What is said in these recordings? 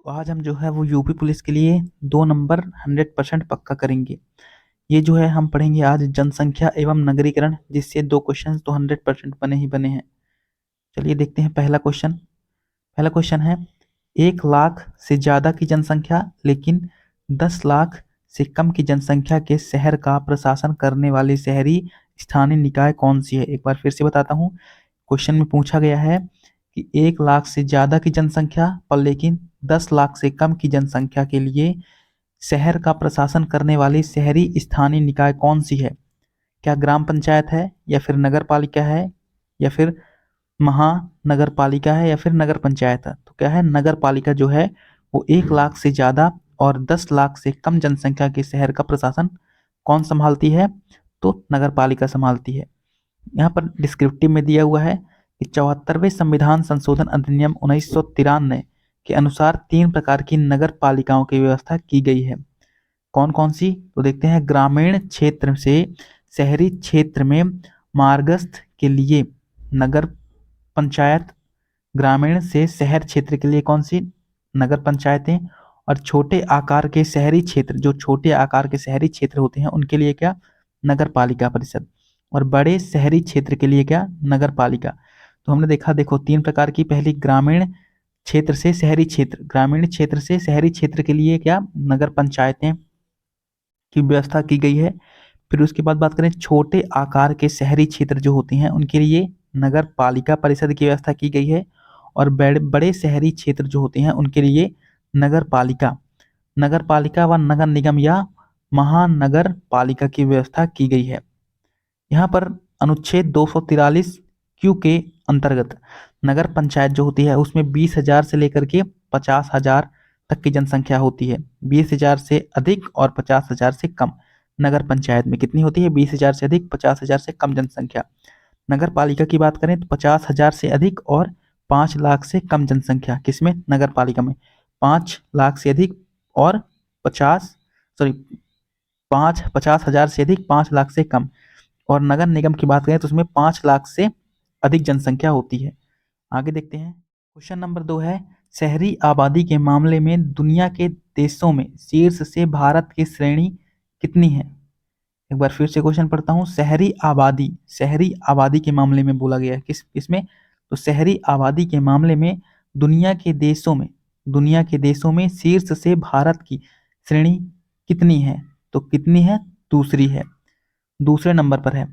तो आज हम जो है वो यूपी पुलिस के लिए 2 नंबर 100% पक्का करेंगे। ये जो है हम पढ़ेंगे आज जनसंख्या एवं नगरीकरण, जिससे 2 क्वेश्चन तो 100% बने ही बने हैं। चलिए देखते हैं पहला क्वेश्चन। पहला क्वेश्चन है, 1 लाख से ज्यादा की जनसंख्या लेकिन 10 लाख से कम की जनसंख्या के शहर का प्रशासन करने वाली शहरी स्थानीय निकाय कौन सी है। एक बार फिर से बताता हूँ। क्वेश्चन में पूछा गया है कि 1 लाख से ज्यादा की जनसंख्या पर लेकिन 10 लाख से कम की जनसंख्या के लिए शहर का प्रशासन करने वाली शहरी स्थानीय निकाय कौन सी है। क्या ग्राम पंचायत है, या फिर नगर पालिका है, या फिर महानगर पालिका है, या फिर नगर पंचायत है। तो क्या है, नगर पालिका जो है वो 1 लाख से ज्यादा और 10 लाख से कम जनसंख्या के शहर का प्रशासन कौन संभालती है, तो नगर पालिका संभालती है। यहाँ पर डिस्क्रिप्टिव में दिया हुआ है कि 74वें संविधान संशोधन अधिनियम 1993 के अनुसार 3 प्रकार की नगर पालिकाओं की व्यवस्था की गई है। कौन कौन सी, तो देखते हैं। ग्रामीण क्षेत्र से शहरी क्षेत्र में मार्गस्थ के लिए नगर पंचायत, ग्रामीण से शहर क्षेत्र के लिए कौन सी, नगर पंचायतें, और छोटे आकार के शहरी क्षेत्र, जो छोटे आकार के शहरी क्षेत्र होते हैं उनके लिए क्या, नगर पालिका परिषद, और बड़े शहरी क्षेत्र के लिए क्या, नगर पालिका। तो हमने देखा, देखो 3 प्रकार की। पहली ग्रामीण क्षेत्र से शहरी क्षेत्र, ग्रामीण क्षेत्र से शहरी क्षेत्र के लिए क्या, नगर पंचायतें की व्यवस्था की गई है। फिर उसके बाद बात करें छोटे आकार के शहरी क्षेत्र जो होते हैं उनके लिए नगर पालिका परिषद की व्यवस्था की गई है। और बड़े बड़े शहरी क्षेत्र जो होते हैं उनके लिए नगर पालिका व नगर निगम या महानगर पालिका की व्यवस्था की गई है। यहाँ पर अनुच्छेद 243 क्यू के अंतर्गत नगर पंचायत जो होती है उसमें 20,000 से लेकर के 50,000 तक की जनसंख्या होती है। 20,000 से अधिक और 50,000 से कम नगर पंचायत में कितनी होती है, 20,000 से अधिक, 50,000 से कम जनसंख्या। नगर पालिका की बात करें तो 50,000 से अधिक और 5 लाख से कम जनसंख्या किसमें, नगर पालिका में। 5 लाख से अधिक और 50,000 से अधिक, 5 लाख से कम। और नगर निगम की बात करें तो उसमें 5 लाख से अधिक जनसंख्या होती है। आगे देखते हैं। क्वेश्चन नंबर 2 है, शहरी आबादी के मामले में दुनिया के देशों में शीर्ष से भारत की श्रेणी कितनी है। एक बार फिर से क्वेश्चन पढ़ता हूँ। शहरी आबादी के मामले में बोला गया है किसमें, तो शहरी आबादी के मामले में दुनिया के देशों में शीर्ष से भारत की श्रेणी कितनी है, तो कितनी है, दूसरी है, दूसरे नंबर पर है।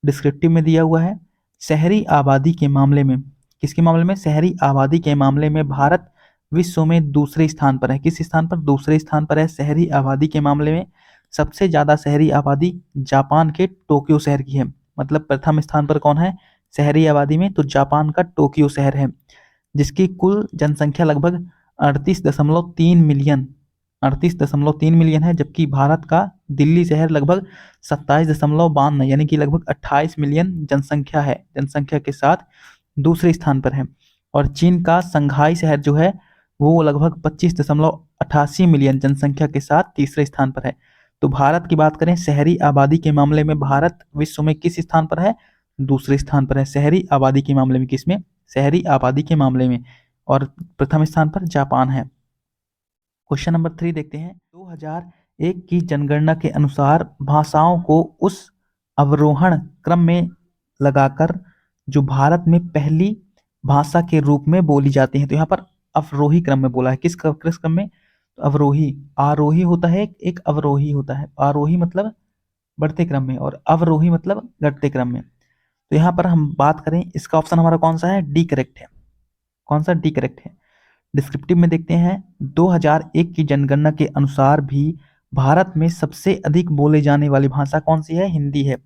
डिस्क्रिप्टिव में दिया हुआ है, शहरी आबादी के मामले में, किसके मामले में, शहरी आबादी के मामले में भारत विश्व में दूसरे स्थान पर है। किस स्थान पर, दूसरे स्थान पर है शहरी आबादी के मामले में। सबसे ज्यादा शहरी आबादी जापान के टोक्यो शहर की है। मतलब प्रथम स्थान पर कौन है शहरी आबादी में, तो जापान का टोक्यो शहर है, जिसकी कुल जनसंख्या लगभग 38.3 मिलियन है। जबकि भारत का दिल्ली शहर लगभग 27.52, यानी कि लगभग 28 मिलियन जनसंख्या के साथ दूसरे स्थान पर है। और चीन का संघाई शहर जो है वो लगभग 25.88 मिलियन जनसंख्या के साथ तीसरे स्थान पर है। तो भारत की बात करें शहरी आबादी के मामले में, भारत विश्व में किस स्थान पर है, दूसरे स्थान पर है शहरी आबादी के मामले में। किसमें, शहरी आबादी के मामले में। और प्रथम स्थान पर जापान है। क्वेश्चन नंबर 3 देखते हैं। 2001 की जनगणना के अनुसार भाषाओं को उस अवरोहण क्रम में लगाकर जो भारत में पहली भाषा के रूप में बोली जाती है। तो यहाँ पर अवरोही क्रम में बोला है। किस क्रम में, तो अवरोही, आरोही होता है एक अवरोही होता है। आरोही मतलब बढ़ते क्रम में और अवरोही मतलब घटते क्रम में। तो यहाँ पर हम बात करें, इसका ऑप्शन हमारा कौन सा है, डी करेक्ट है। कौन सा, डी करेक्ट है। डिस्क्रिप्टिव में देखते हैं। 2001 की जनगणना के अनुसार भी भारत में सबसे अधिक बोले जाने वाली भाषा कौन सी है, हिंदी है।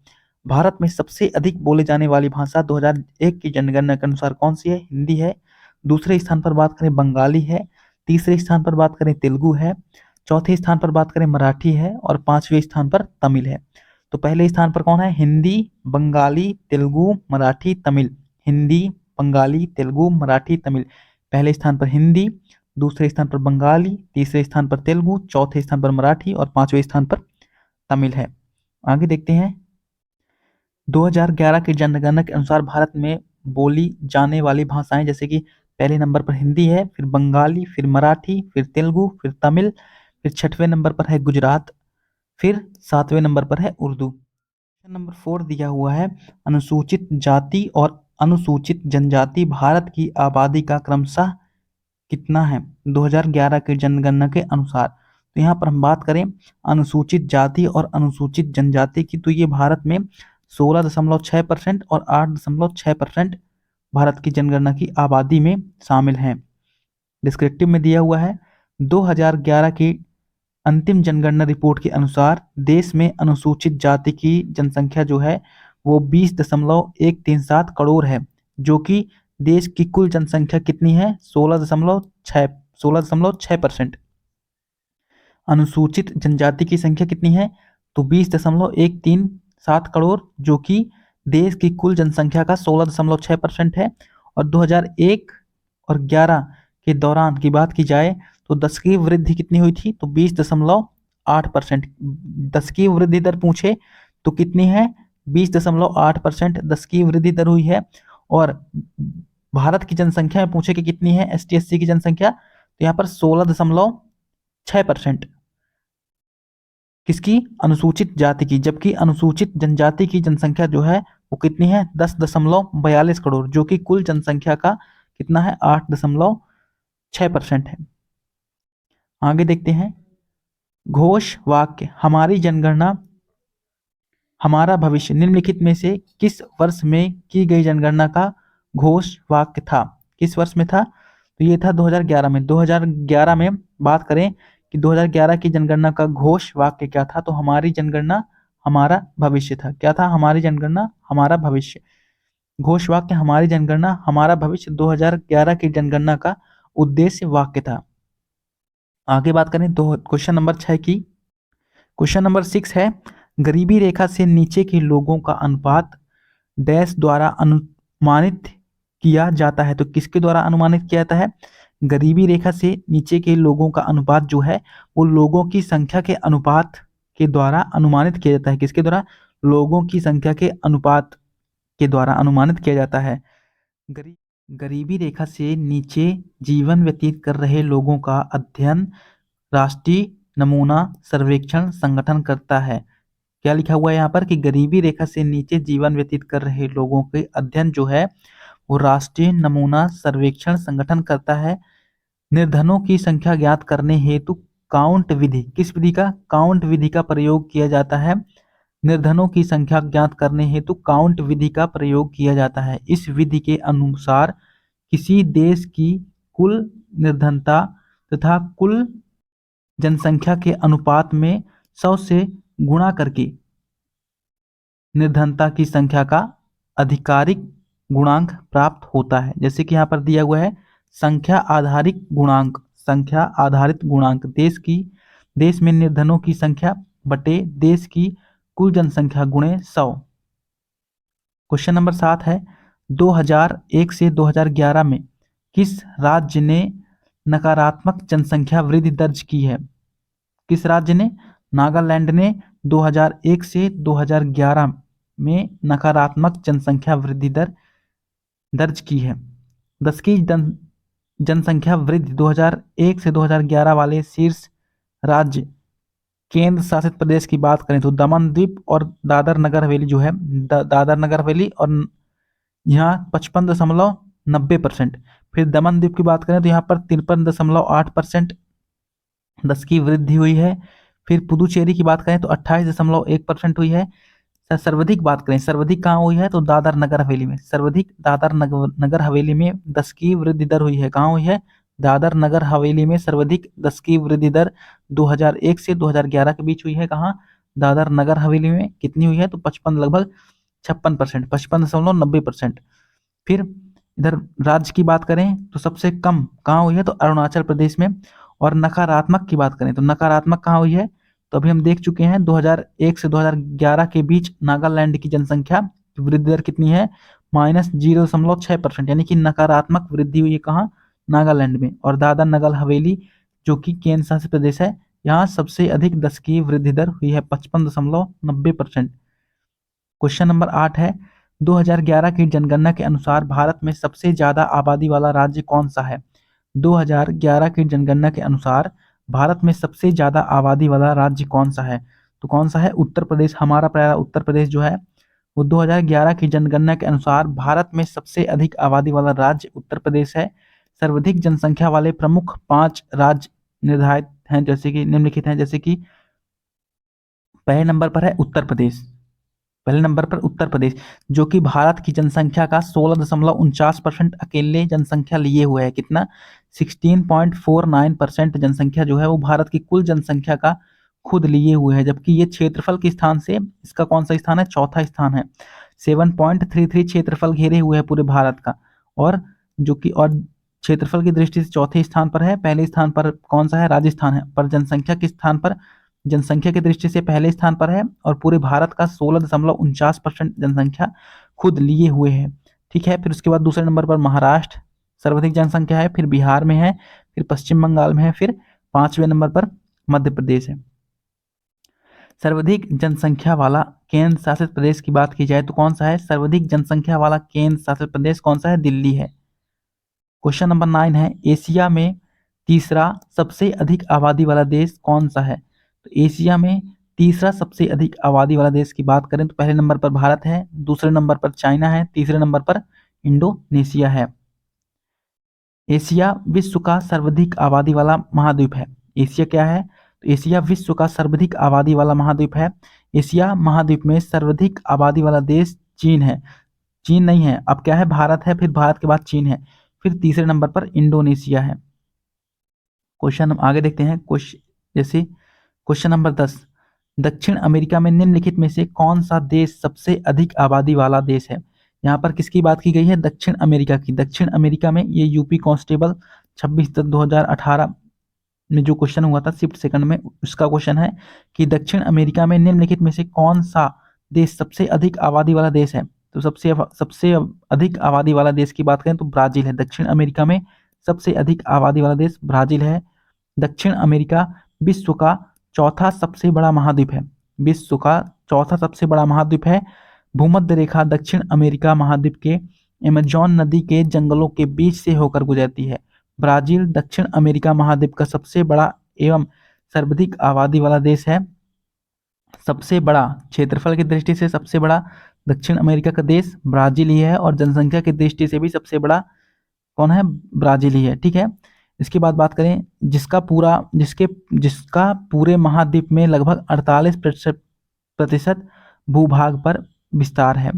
भारत में सबसे अधिक बोले जाने वाली भाषा 2001 की जनगणना के अनुसार कौन सी है, हिंदी है। दूसरे स्थान पर बात करें बंगाली है। तीसरे स्थान पर बात करें तेलुगु है। चौथे स्थान पर बात करें मराठी है। और 5वें स्थान पर तमिल है। तो पहले स्थान पर कौन है, हिंदी, बंगाली, तेलुगु, मराठी, तमिल। हिंदी, बंगाली, तेलुगु, मराठी, तमिल। पहले स्थान पर हिंदी, दूसरे स्थान पर बंगाली, तीसरे स्थान पर तेलुगु, चौथे स्थान पर मराठी और 5वें स्थान पर तमिल है। आगे देखते हैं। 2011 की जनगणना के अनुसार भारत में बोली जाने वाली भाषाएं जैसे कि पहले नंबर पर हिंदी है, फिर बंगाली, फिर मराठी, फिर तेलुगु, फिर तमिल, फिर 6वें नंबर पर है गुजरात, फिर 7वें नंबर पर है उर्दू। क्वेश्चन नंबर 4 दिया हुआ है, अनुसूचित जाति और अनुसूचित जनजाति भारत की आबादी का क्रमशः कितना है 2011 की जनगणना के अनुसार। तो यहाँ पर हम बात करें अनुसूचित जाति और अनुसूचित जनजाति की, तो ये भारत में 16.6% और 8.6% भारत की जनगणना की आबादी में शामिल हैं। डिस्क्रिप्टिव में दिया हुआ है 2011 की अंतिम जनगणना रिपोर्ट के अनुसार देश में अनुसूचित जाति की जनसंख्या जो है वो 20.137 करोड़ है, जो कि देश की कुल जनसंख्या कितनी है 16.6%। अनुसूचित जनजाति की संख्या कितनी है तो 20.137 करोड़, जो कि देश की कुल जनसंख्या का 16.6% है। और 2001 और 11 के दौरान की बात की जाए तो 10 की वृद्धि कितनी हुई थी तो 20.8%। 10 की वृद्धि दर पूछे तो कितनी है 20.8% 10 की वृद्धि दर हुई है। और भारत की जनसंख्या में पूछे कि कितनी है ST/SC की जनसंख्या, तो यहाँ पर 16.6% किसकी अनुसूचित जाति की, जबकि अनुसूचित जनजाति की जनसंख्या जो है वो कितनी है 10.42 करोड़, जो कि कुल जनसंख्या का कितना है 8.6% है। आगे देखते हैं घोष वाक्य हमारी जनगणना हमारा भविष्य निम्नलिखित में से किस वर्ष में की गई जनगणना का घोष वाक्य था। किस वर्ष में था तो ये था 2011 में। 2011 में बात करें कि 2011 की जनगणना का घोष वाक्य क्या था, तो हमारी जनगणना हमारा भविष्य था। क्या था हमारी जनगणना हमारा भविष्य। घोष वाक्य हमारी जनगणना हमारा भविष्य 2011 की जनगणना का उद्देश्य वाक्य था। आगे बात करें तो क्वेश्चन नंबर 6 की। क्वेश्चन नंबर 6 है गरीबी रेखा से नीचे के लोगों का अनुपात डैश द्वारा अनुमानित किया जाता है। तो किसके द्वारा अनुमानित किया जाता है, गरीबी रेखा से नीचे के लोगों का अनुपात जो है वो लोगों की संख्या के अनुपात के द्वारा अनुमानित किया जाता है। किसके द्वारा, लोगों की संख्या के अनुपात के द्वारा अनुमानित किया जाता है। गरीबी रेखा से नीचे जीवन व्यतीत कर रहे लोगों का अध्ययन राष्ट्रीय नमूना सर्वेक्षण संगठन करता है। क्या लिखा हुआ है यहाँ पर कि गरीबी रेखा से नीचे जीवन व्यतीत कर रहे लोगों के अध्ययन जो है वो राष्ट्रीय नमूना सर्वेक्षण संगठन करता है। निर्धनों की संख्या ज्ञात करने हेतु काउंट विधि, किस विधि का, काउंट विधि का प्रयोग किया जाता है। निर्धनों की संख्या ज्ञात करने हेतु काउंट विधि का प्रयोग किया जाता है। इस विधि के अनुसार किसी देश की कुल निर्धनता तथा कुल जनसंख्या के अनुपात में 100 से गुणा करके निर्धनता की संख्या का आधिकारिक गुणांक प्राप्त होता है। जैसे कि यहाँ पर दिया हुआ है संख्या आधारित गुणांक, संख्या आधारित गुणांक देश में निर्धनों की संख्या बटे देश की कुल जनसंख्या गुणे 100। क्वेश्चन नंबर 7 है 2001 से 2011 में किस राज्य ने नकारात्मक जनसंख्या वृद्धि दर्ज की है। किस राज्य ने, नागालैंड ने 2001 से 2011 में नकारात्मक जनसंख्या वृद्धि दर दर्ज की है। 10 की जनसंख्या वृद्धि 2001 से 2011 वाले शीर्ष राज्य केंद्र शासित प्रदेश की बात करें तो दमन द्वीप और दादर नगर हवेली जो है दादर नगर हवेली और यहाँ 55.90%। फिर दमन द्वीप की बात करें तो यहाँ पर 53.8% 10 की वृद्धि हुई है। फिर पुदुचेरी की बात करें तो 28.1% हुई है। सर्वाधिक बात करें, सर्वाधिक कहाँ हुई है तो दादर नगर हवेली में, सर्वाधिक दादर नगर हवेली में 10 की वृद्धि दर हुई है। कहाँ हुई है, दादर नगर हवेली में सर्वाधिक 10 की वृद्धि दर 2001 से 2011 के बीच हुई है। कहाँ, दादर नगर हवेली में कितनी हुई है तो 55 लगभग 56%, 55.90%। फिर इधर राज्य की बात करें तो सबसे कम कहाँ हुई है तो अरुणाचल प्रदेश में। और नकारात्मक की बात करें तो नकारात्मक कहाँ हुई है तो अभी हम देख चुके हैं 2001 से 2011 के बीच नागालैंड की जनसंख्या वृद्धि दर कितनी है -0.6%, यानी कि नकारात्मक वृद्धि हुई है कहाँ, नागालैंड में। और दादर नगर हवेली जो कि केंद्र शासित प्रदेश है, यहाँ सबसे अधिक 10 की वृद्धि दर हुई है 55.90%। क्वेश्चन नंबर 8 है 2011 की जनगणना के अनुसार भारत में सबसे ज्यादा आबादी वाला राज्य कौन सा है? 2011 की जनगणना के अनुसार भारत में सबसे ज्यादा आबादी वाला राज्य कौन सा है? तो कौन सा है? उत्तर प्रदेश। हमारा प्यारा उत्तर प्रदेश जो है वो 2011 की जनगणना के अनुसार भारत में सबसे अधिक आबादी वाला राज्य उत्तर प्रदेश है। सर्वाधिक जनसंख्या वाले प्रमुख 5 राज्य निर्धारित हैं, जैसे कि निम्नलिखित हैं, जैसे कि पहले नंबर पर है उत्तर प्रदेश। पहले नंबर पर उत्तर प्रदेश, जो कि भारत की जनसंख्या का 16.49% अकेले जनसंख्या लिए हुए है। कितना? 16.49% जनसंख्या जो है वो भारत की कुल जनसंख्या का खुद लिए हुए है, जबकि ये क्षेत्रफल के स्थान से इसका कौन सा स्थान है? चौथा स्थान है। 7.33 क्षेत्रफल घेरे हुए है पूरे भारत का, और जो कि और क्षेत्रफल की दृष्टि से चौथे स्थान पर है। पहले स्थान पर कौन सा है? राजस्थान है। पर जनसंख्या के स्थान पर, जनसंख्या की दृष्टि से पहले स्थान पर है, और पूरे भारत का 16.49% जनसंख्या खुद लिए हुए है। ठीक है। फिर उसके बाद दूसरे नंबर पर महाराष्ट्र सर्वाधिक जनसंख्या है, फिर बिहार में है, फिर पश्चिम बंगाल में है, फिर 5वें नंबर पर मध्य प्रदेश है। सर्वाधिक जनसंख्या वाला केंद्र शासित प्रदेश की बात की जाए तो कौन सा है? सर्वाधिक जनसंख्या वाला केंद्र शासित प्रदेश कौन सा है? दिल्ली है। क्वेश्चन नंबर 9 है, एशिया में तीसरा सबसे अधिक आबादी वाला देश कौन सा है? तो एशिया में तीसरा सबसे अधिक आबादी वाला देश की बात करें तो पहले नंबर पर भारत है, दूसरे नंबर पर चाइना है, तीसरे नंबर पर इंडोनेशिया है। एशिया विश्व का सर्वाधिक आबादी वाला महाद्वीप है। एशिया क्या है? तो एशिया विश्व का सर्वाधिक आबादी वाला महाद्वीप है। एशिया महाद्वीप में सर्वाधिक आबादी वाला देश चीन है। चीन नहीं है, अब क्या है? भारत है, फिर भारत के बाद चीन है, फिर तीसरे नंबर पर इंडोनेशिया है। क्वेश्चन हम आगे देखते हैं। जैसे क्वेश्चन नंबर 10, दक्षिण अमेरिका में निम्नलिखित में से कौन सा देश सबसे अधिक आबादी वाला देश है? यहाँ पर किसकी बात की गई है? दक्षिण अमेरिका की। दक्षिण अमेरिका में ये यूपी कांस्टेबल 26/10/2018 में जो क्वेश्चन हुआ था शिफ्ट सेकंड में, उसका क्वेश्चन है कि दक्षिण अमेरिका में निम्नलिखित में से कौन सा देश सबसे अधिक आबादी वाला देश है? तो सबसे अधिक आबादी वाला देश की बात करें तो ब्राजील है। दक्षिण अमेरिका में सबसे अधिक आबादी वाला देश ब्राजील है। दक्षिण अमेरिका विश्व का चौथा सबसे बड़ा महाद्वीप है। विश्व का चौथा सबसे बड़ा महाद्वीप है। भूमध्य रेखा दक्षिण अमेरिका महाद्वीप के अमेज़न नदी के जंगलों के बीच से होकर गुजरती है। ब्राजील दक्षिण अमेरिका महाद्वीप का सबसे बड़ा एवं सर्वाधिक आबादी वाला देश है। सबसे बड़ा क्षेत्रफल की दृष्टि से सबसे बड़ा दक्षिण अमेरिका का देश ब्राजील ही है, और जनसंख्या की दृष्टि से भी सबसे बड़ा कौन है? ब्राजील ही है। ठीक है। इसके बाद बात करें जिसका पूरे महाद्वीप में लगभग 48% भूभाग पर विस्तार है।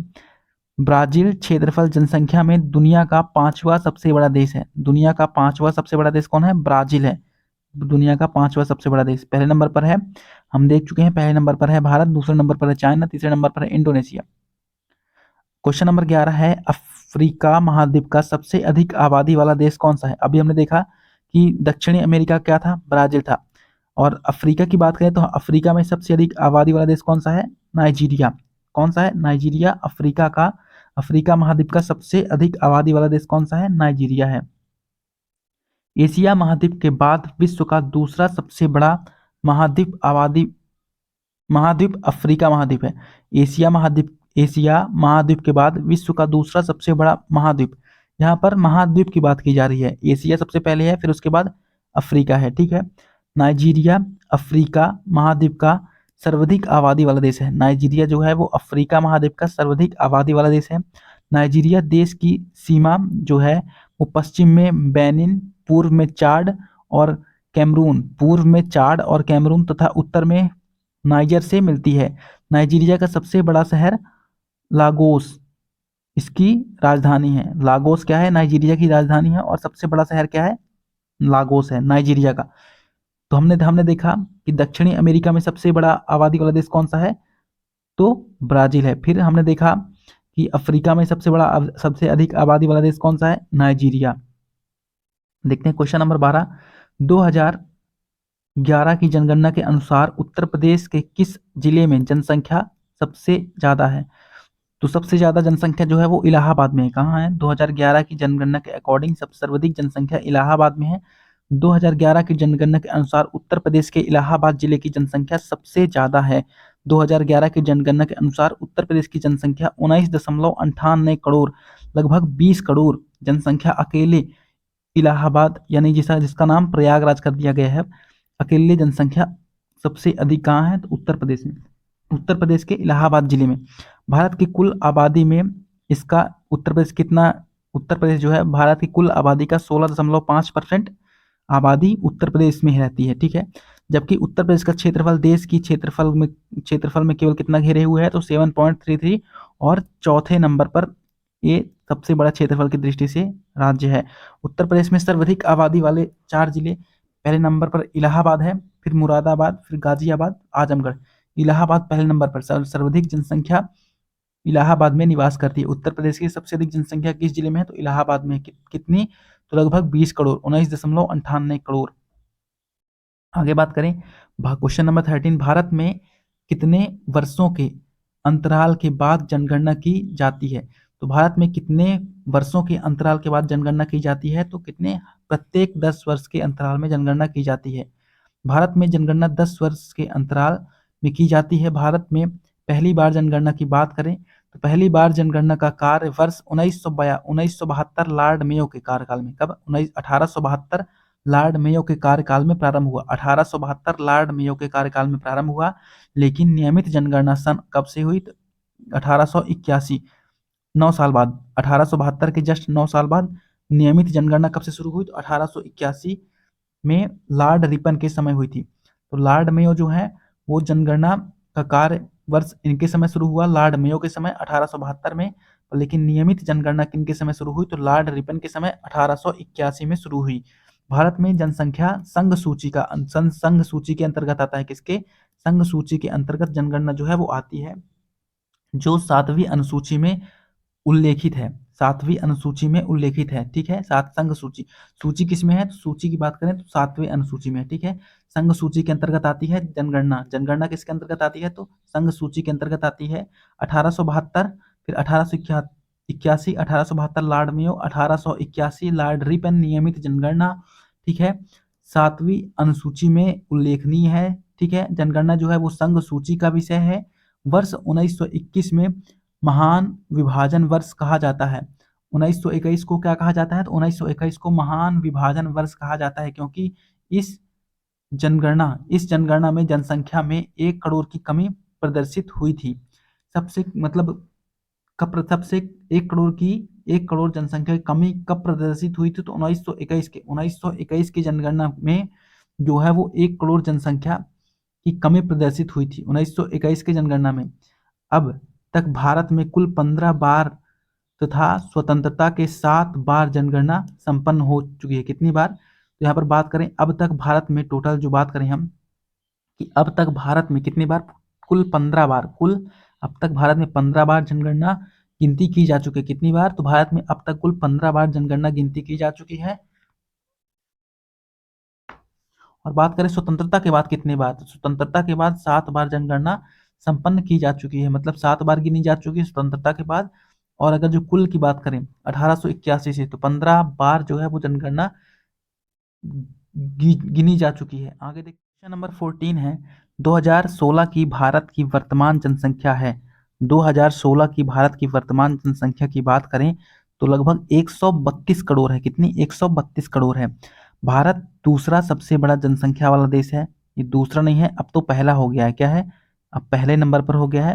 ब्राजील क्षेत्रफल जनसंख्या में दुनिया का 5वां सबसे बड़ा देश है। दुनिया का 5वां सबसे बड़ा देश कौन है? ब्राजील है। दुनिया का 5वां सबसे बड़ा देश। पहले नंबर पर है, हम देख चुके हैं, पहले नंबर पर है भारत, दूसरे नंबर पर है चाइना, तीसरे नंबर पर है इंडोनेशिया। क्वेश्चन नंबर 11 है, अफ्रीका महाद्वीप का सबसे अधिक आबादी वाला देश कौन सा है? अभी हमने देखा कि दक्षिणी अमेरिका क्या था? ब्राजील था। और अफ्रीका की बात करें तो अफ्रीका में सबसे अधिक आबादी वाला देश कौन सा है? नाइजीरिया। कौन सा है? नाइजीरिया। अफ्रीका महाद्वीप का सबसे अधिक आबादी वाला देश कौन सा है? नाइजीरिया है। एशिया महाद्वीप के बाद विश्व का दूसरा सबसे बड़ा महाद्वीप अफ्रीका महाद्वीप है। एशिया महाद्वीप के बाद विश्व का दूसरा सबसे बड़ा महाद्वीप। यहाँ पर महाद्वीप की बात की जा रही है। एशिया सबसे पहले है, फिर उसके बाद अफ्रीका है। ठीक है। नाइजीरिया अफ्रीका महाद्वीप का सर्वाधिक आबादी वाला देश है। नाइजीरिया जो है वो अफ्रीका महाद्वीप का सर्वाधिक आबादी वाला देश है। नाइजीरिया देश की सीमा जो है वो पश्चिम में बेनिन, पूर्व में चाड और कैमरून तथा उत्तर में नाइजर से मिलती है। नाइजीरिया का सबसे बड़ा शहर लागोस इसकी राजधानी है। लागोस क्या है? नाइजीरिया की राजधानी है, और सबसे बड़ा शहर क्या है? लागोस है नाइजीरिया का। तो हमने देखा कि दक्षिणी अमेरिका में सबसे बड़ा आबादी वाला देश कौन सा है? तो ब्राजील है। फिर हमने देखा कि अफ्रीका में सबसे अधिक आबादी वाला देश कौन सा है? नाइजीरिया। देखते हैं क्वेश्चन नंबर 12, 2011 की जनगणना के अनुसार उत्तर प्रदेश के किस जिले में जनसंख्या सबसे ज्यादा है? तो सबसे ज्यादा जनसंख्या जो है वो इलाहाबाद में है। कहाँ है? 2011 की जनगणना के अकॉर्डिंग सर्वाधिक जनसंख्या इलाहाबाद में है। 2011 की जनगणना के अनुसार उत्तर प्रदेश के इलाहाबाद जिले की जनसंख्या सबसे ज्यादा है। 2011 की जनगणना के अनुसार उत्तर प्रदेश की जनसंख्या 19.98 करोड़, लगभग 20 करोड़ जनसंख्या अकेले इलाहाबाद यानी जिसका नाम प्रयागराज कर दिया गया है, अकेले जनसंख्या सबसे अधिक कहाँ है? तो उत्तर प्रदेश में, उत्तर प्रदेश के इलाहाबाद जिले में। भारत की कुल आबादी में इसका उत्तर प्रदेश कितना, उत्तर प्रदेश जो है भारत की कुल आबादी का 16.5% आबादी उत्तर प्रदेश में रहती है, ठीक है। जबकि उत्तर प्रदेश का क्षेत्रफल देश की क्षेत्रफल में केवल कितना घेरे हुए है? तो 7.33, और चौथे नंबर पर ये सबसे बड़ा क्षेत्रफल की दृष्टि से राज्य है। उत्तर प्रदेश में सर्वाधिक आबादी वाले 4 जिले, पहले नंबर पर इलाहाबाद है, फिर मुरादाबाद, फिर गाजियाबाद, आजमगढ़। इलाहाबाद पहले नंबर पर, सर्वाधिक जनसंख्या इलाहाबाद में निवास करती है। उत्तर प्रदेश की सबसे अधिक जनसंख्या किस जिले में है? तो इलाहाबाद में। कितनी? तो लगभग 20 करोड़, 19.98 करोड़। आगे बात करें क्वेश्चन नंबर 13, भारत में कितने वर्षों के अंतराल के बाद जनगणना की जाती है? तो भारत में कितने वर्षों के अंतराल के बाद जनगणना की जाती है? तो कितने? प्रत्येक 10 वर्ष के अंतराल में जनगणना की जाती है। भारत में जनगणना 10 वर्ष के अंतराल में की जाती है। भारत में पहली बार जनगणना की बात करें तो पहली बार जनगणना का कार्य वर्ष 1972 लॉर्ड मेयो के कार्यकाल में, कब? 1872 लॉर्ड मेयो के कार्यकाल में प्रारंभ हुआ। 1872 लॉर्ड मेयो के कार्यकाल में प्रारंभ हुआ, लेकिन नियमित जनगणना सन कब से हुई? 1881, 9 साल बाद। 1872 के जस्ट 9 साल बाद नियमित जनगणना कब से शुरू हुई? तो 1881 में लॉर्ड रिपन के समय हुई थी। तो लॉर्ड मेयो जो है वो जनगणना का कार्य वर्ष इनके समय शुरू हुआ, लॉर्ड मेयो के समय 1872 में, लेकिन नियमित जनगणना किनके समय शुरू हुई? तो लॉर्ड रिपन के समय 1881 में शुरू हुई। भारत में जनसंख्या संघ सूची का संघ सूची के अंतर्गत आता है। किसके? संघ सूची के अंतर्गत जनगणना जो है वो आती है, जो 7वीं अनुसूची में उल्लेखित है। 7वीं अनुसूची में उल्लेखित है, ठीक है। सात संघ सूची, सूची किसमें है? तो सूची की बात करें तो 7वीं अनुसूची में, ठीक है। संघ सूची के अंतर्गत आती है जनगणना। जनगणना किसके अंतर्गत आती है? तो संघ सूची के अंतर्गत आती है। 1872, फिर 1881, 1872 लॉर्ड मेयो, 1881 लॉर्ड रिपन, नियमित जनगणना, ठीक है। 7वीं अनुसूची में उल्लेखनीय है, ठीक है। जनगणना जो है वो संघ सूची का विषय है। वर्ष 1921 में महान विभाजन वर्ष कहा जाता है। 1921 को क्या कहा जाता है? तो 1921 को महान विभाजन वर्ष कहा जाता है, क्योंकि इस जनगणना में जनसंख्या में 1 करोड़ की कमी प्रदर्शित हुई थी। सबसे मतलब सबसे 1 करोड़ जनसंख्या की कमी कब प्रदर्शित हुई थी? तो 1921 की जनगणना में जो है वो 1 करोड़ जनसंख्या की कमी प्रदर्शित हुई थी 1921 की जनगणना में। अब तक भारत में कुल 15 बार तथा स्वतंत्रता के 7 बार जनगणना संपन्न हो चुकी है। कितनी बार? तो यहाँ पर बात करें अब तक भारत में, टोटल जो बात करें हम कि अब तक भारत में कितनी बार? कुल 15 बार, कुल अब तक भारत में 15 बार जनगणना गिनती की जा चुकी है। कितनी बार? तो भारत में अब तक कुल 15 बार जनगणना गिनती की जा चुकी है। और बात करें स्वतंत्रता के बाद कितनी बार? तो स्वतंत्रता के बाद 7 बार जनगणना संपन्न की जा चुकी है, मतलब 7 बार गिनी जा चुकी है स्वतंत्रता के बाद। और अगर जो कुल की बात करें 1881 से, तो 15 बार जो है वो जनगणना गिनी जा चुकी है। आगे देखिए क्वेश्चन नंबर 14 है, 2016 की भारत की वर्तमान जनसंख्या है। 2016 की भारत की वर्तमान जनसंख्या की बात करें तो लगभग 132 करोड़ है। कितनी? 132 करोड़ है। भारत दूसरा सबसे बड़ा जनसंख्या वाला देश है। ये दूसरा नहीं है, अब तो पहला हो गया है। क्या है? अब पहले नंबर पर हो गया है।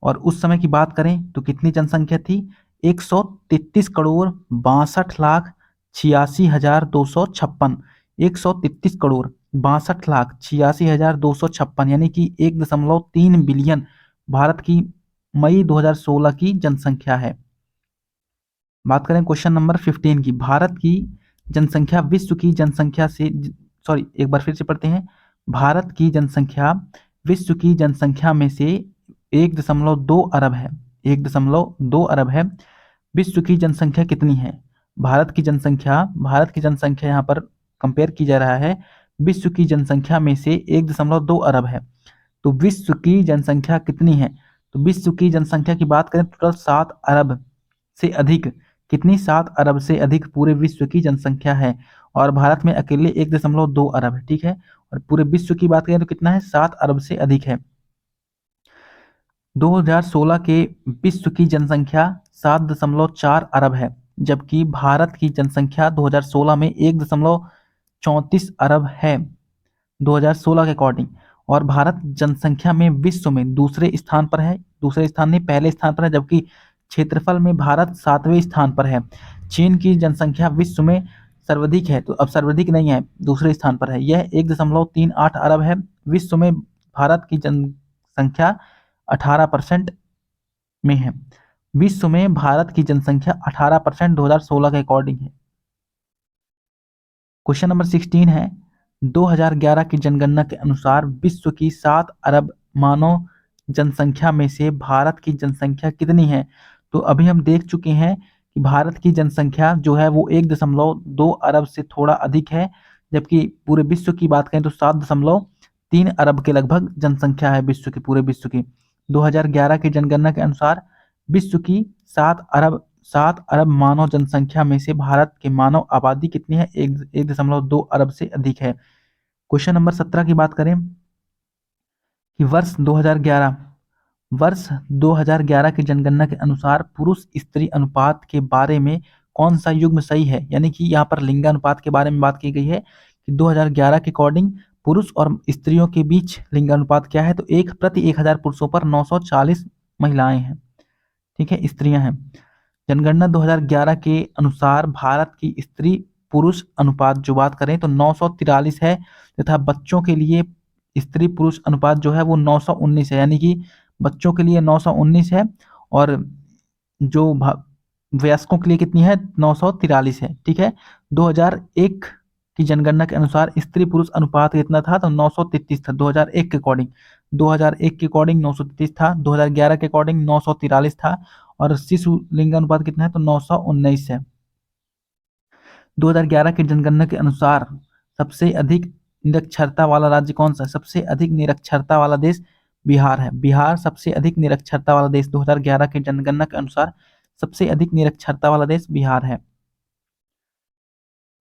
और उस समय की बात करें तो कितनी जनसंख्या थी? 133 करोड़ 62,86,256। 133 करोड़ 62,86,256, यानी कि 1.3 बिलियन भारत की मई 2016 की जनसंख्या है। बात करें क्वेश्चन नंबर 15 की, भारत की जनसंख्या विश्व की जनसंख्या से, सॉरी एक बार फिर से पढ़ते हैं। भारत की जनसंख्या विश्व की जनसंख्या में से 1.2 अरब है। 1.2 अरब है। विश्व की जनसंख्या कितनी है? भारत की जनसंख्या यहाँ पर कंपेयर की जा रहा है। विश्व की जनसंख्या में से 1.2 अरब है। तो विश्व की जनसंख्या कितनी है? तो विश्व की जनसंख्या की बात करें तो 7 अरब से अधिक। कितनी? 7 अरब से अधिक पूरे विश्व की जनसंख्या है। और भारत में अकेले 1.2 अरब है, ठीक है। और पूरे विश्व की बात करें तो कितना है? 7 अरब से अधिक है। 2016 के विश्व की जनसंख्या 7.4 अरब है, जबकि भारत की जनसंख्या 2016 में 1.34 अरब है 2016 के अकॉर्डिंग। और भारत जनसंख्या में विश्व में दूसरे स्थान पर है, दूसरे स्थान नहीं पहले स्थान पर है, जबकि क्षेत्रफल में भारत 7वें स्थान पर है। चीन की जनसंख्या विश्व में सर्वाधिक है, तो अब सर्वाधिक नहीं है, दूसरे स्थान पर है, यह 1.38 अरब है। विश्व में भारत की जनसंख्या 18% में है। विश्व में भारत की जनसंख्या 18% 2016 के अकॉर्डिंग है। क्वेश्चन नंबर 16 है, 2011 की जनगणना के अनुसार विश्व की 7 अरब मानव जनसंख्या में से भारत की जनसंख्या कितनी है? तो अभी हम देख चुके हैं कि भारत की जनसंख्या जो है वो 1.2 अरब से थोड़ा अधिक है, जबकि पूरे विश्व की बात करें तो 7.3 अरब के लगभग जनसंख्या है विश्व की, पूरे विश्व की। 2011 की जनगणना के अनुसार विश्व की 7 अरब मानव जनसंख्या में से भारत की मानव आबादी कितनी है? 1.2 अरब से अधिक है। क्वेश्चन नंबर 17 की बात करें कि वर्ष 2011 की जनगणना के अनुसार पुरुष स्त्री अनुपात के बारे में कौन सा युग्म सही है? यानी कि यहाँ पर लिंगानुपात के बारे में बात की गई है कि 2011 के अकॉर्डिंग पुरुष और स्त्रियों के बीच लिंगानुपात क्या है? तो 1/1000 पुरुषों पर 940 महिलाएं हैं, ठीक है, स्त्रियां हैं। जनगणना 2011 के अनुसार भारत की स्त्री पुरुष अनुपात जो बात करें तो 943 है, तथा बच्चों के लिए स्त्री पुरुष अनुपात जो है वो 919 है, यानी कि बच्चों के लिए 919 है और जो वयस्कों के लिए कितनी है? 943 है, ठीक है। 2001 की जनगणना के अनुसार स्त्री पुरुष अनुपात कितना था? तो 933 था 2001 के अकॉर्डिंग। 2001 के अकॉर्डिंग 933 था, 2011 के अकॉर्डिंग 943 था, और शिशु लिंगानुपात कितना है? तो 919 है। 2011 की जनगणना के अनुसार सबसे अधिक निरक्षरता वाला राज्य कौन सा है? सबसे अधिक निरक्षरता वाला देश बिहार है। बिहार सबसे अधिक निरक्षरता वाला देश 2011 की जनगणना के अनुसार सबसे अधिक निरक्षरता वाला देश बिहार है।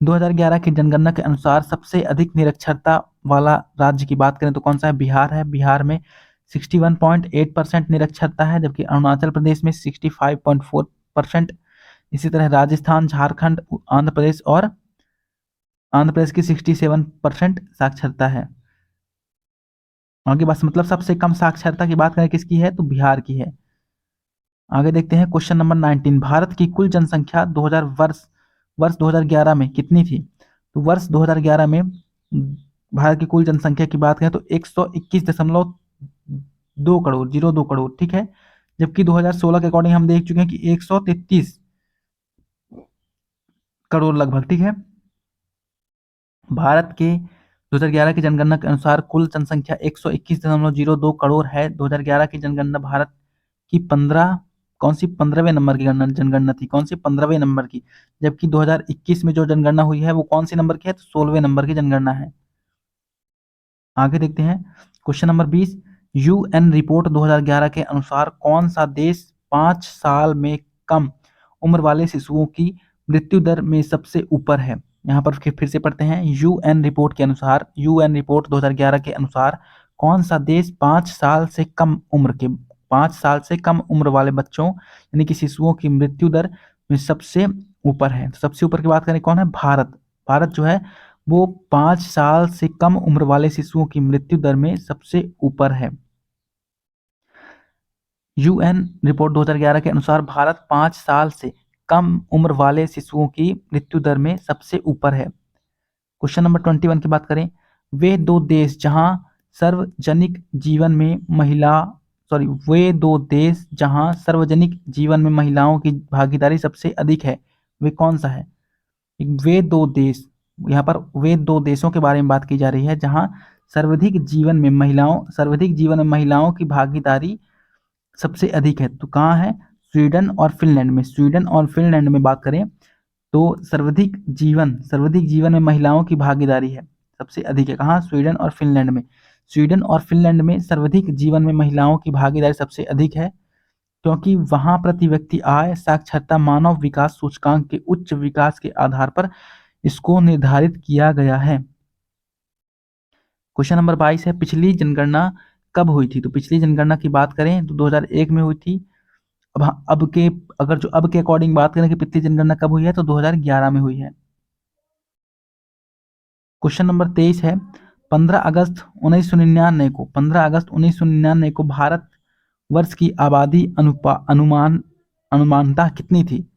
2011 की जनगणना के अनुसार सबसे अधिक निरक्षरता वाला राज्य की बात करें तो कौन सा है? बिहार है। बिहार में 61.8% निरक्षरता है, जबकि अरुणाचल प्रदेश में 65.4%। इसी तरह राजस्थान, झारखंड, आंध्र प्रदेश की 67% साक्षरता है। आगे बस मतलब सबसे कम साक्षरता की बात करें किसकी है? तो बिहार की है। आगे देखते हैं क्वेश्चन नंबर 19, भारत की कुल जनसंख्या 2000 वर्ष 2011 में कितनी थी? तो वर्ष 2011 में भारत की कुल जनसंख्या की बात करें तो 121.2 करोड़, 02 करोड़, ठीक है। जबकि 2016 के अकॉर्डिंग हम देख चुके हैं कि 133 करोड़ लगभग, ठीक है। भारत के 2011 की जनगणना के अनुसार कुल जनसंख्या 121.02 करोड़ है। 2011 की जनगणना भारत की 15वें नंबर की जनगणना थी, कौन सी? 15वें नंबर की। जबकि 2021 में जो जनगणना हुई है वो कौन सी नंबर की है? तो 16वें नंबर की जनगणना है। आगे देखते हैं क्वेश्चन नंबर 20, यूएन रिपोर्ट 2011 के अनुसार कौन सा देश 5 साल में कम उम्र वाले शिशुओं की मृत्यु दर में सबसे ऊपर है? यहाँ पर फिर से पढ़ते हैं, यूएन रिपोर्ट के अनुसार, यूएन रिपोर्ट 2011 के अनुसार कौन सा देश 5 साल से कम उम्र के 5 साल से कम उम्र वाले बच्चों यानी कि शिशुओं की मृत्यु दर में सबसे ऊपर है? तो सबसे ऊपर की बात करें कौन है? भारत। भारत जो है वो 5 साल से कम उम्र वाले शिशुओं की मृत्यु दर में सबसे ऊपर है। यूएन रिपोर्ट 2011 के अनुसार भारत 5 साल से कम उम्र वाले शिशुओं की मृत्यु दर में सबसे ऊपर है। क्वेश्चन नंबर 21 की बात करें, वे दो देश जहां सार्वजनिक जीवन में महिलाओं की भागीदारी सबसे अधिक है, वे कौन सा है? वे दो देश, यहाँ पर वे दो देशों के बारे में बात की जा रही है जहां सर्वाधिक जीवन में महिलाओं की भागीदारी सबसे अधिक है। तो कहाँ है? स्वीडन और फिनलैंड में। स्वीडन और फिनलैंड में बात करें तो सर्वाधिक जीवन में महिलाओं की भागीदारी है सबसे अधिक है। कहाँ? स्वीडन और फिनलैंड में। स्वीडन और फिनलैंड में सर्वाधिक जीवन में महिलाओं की भागीदारी सबसे अधिक है, क्योंकि वहां प्रति व्यक्ति आय, साक्षरता, मानव विकास सूचकांक के उच्च विकास के आधार पर इसको निर्धारित किया गया है। क्वेश्चन नंबर 22 है, पिछली जनगणना कब हुई थी? तो पिछली जनगणना की बात करें तो 2001 में हुई थी। अब के अगर जो अब के अकॉर्डिंग बात करें कि पिछली जनगणना कब हुई है, तो 2011 में हुई है। क्वेश्चन नंबर 23 है, 15 अगस्त 1999 को भारत वर्ष की आबादी अनुमानतः कितनी थी?